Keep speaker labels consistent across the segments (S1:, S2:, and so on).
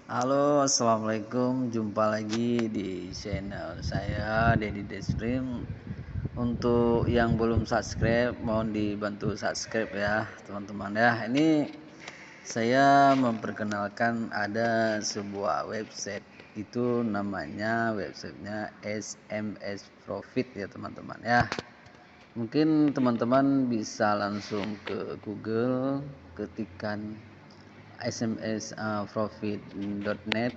S1: Halo, assalamualaikum. Jumpa lagi di channel saya Dedi Desrim. Untuk yang belum subscribe, mohon dibantu subscribe ya, teman-teman ya. Ini saya memperkenalkan ada sebuah website, itu namanya websitenya SMS Profit ya, teman-teman ya. Mungkin teman-teman bisa langsung ke Google, ketikan smsprofit.net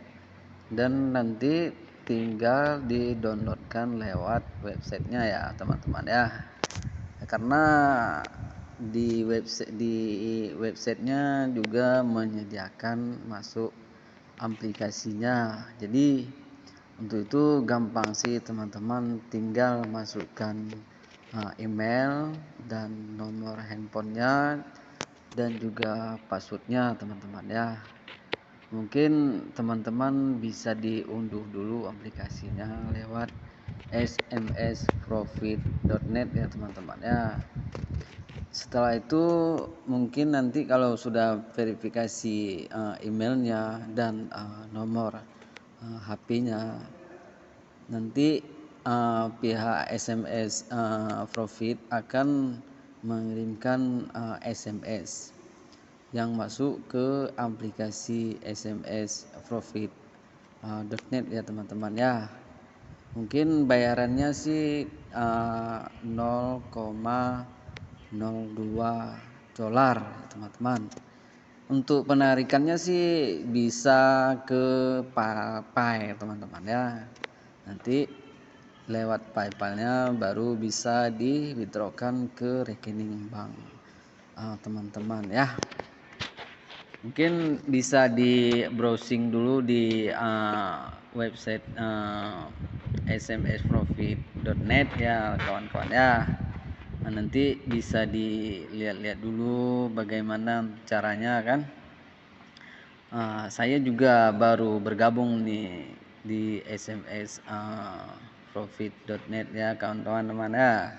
S1: dan nanti tinggal di-downloadkan lewat websitenya ya, teman-teman ya. Karena di websitenya juga menyediakan masuk aplikasinya. Jadi untuk itu gampang sih, teman-teman, tinggal masukkan email dan nomor handphonenya dan juga passwordnya, teman-teman ya. Mungkin teman-teman bisa diunduh dulu aplikasinya lewat smsprofit.net ya, teman-teman ya. Setelah itu mungkin nanti kalau sudah verifikasi emailnya dan nomor HP-nya, nanti pihak SMS Profit akan mengirimkan SMS yang masuk ke aplikasi SMS Profit.net ya, teman-teman ya. Mungkin bayarannya sih 0,02 dolar, teman-teman. Untuk penarikannya sih bisa ke PayPal, teman-teman ya. Nanti lewat PayPalnya baru bisa di withdrawkan ke rekening bank, teman-teman ya. Mungkin bisa di browsing dulu di website smsprofit.net ya, kawan-kawan ya. Nanti bisa dilihat-lihat dulu bagaimana caranya kan. Saya juga baru bergabung nih di smsprofit.net ya, kawan-kawan teman ya.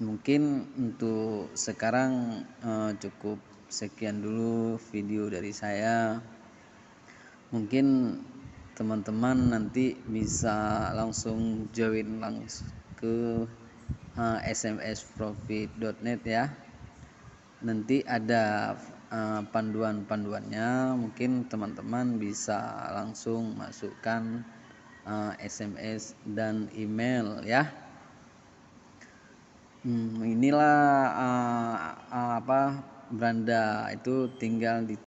S1: Mungkin untuk sekarang cukup sekian dulu video dari saya. Mungkin teman-teman nanti bisa langsung join langsung ke smsprofit.net ya. Nanti ada panduan-panduannya, mungkin teman-teman bisa langsung masukkan SMS dan email ya. Inilah beranda itu tinggal di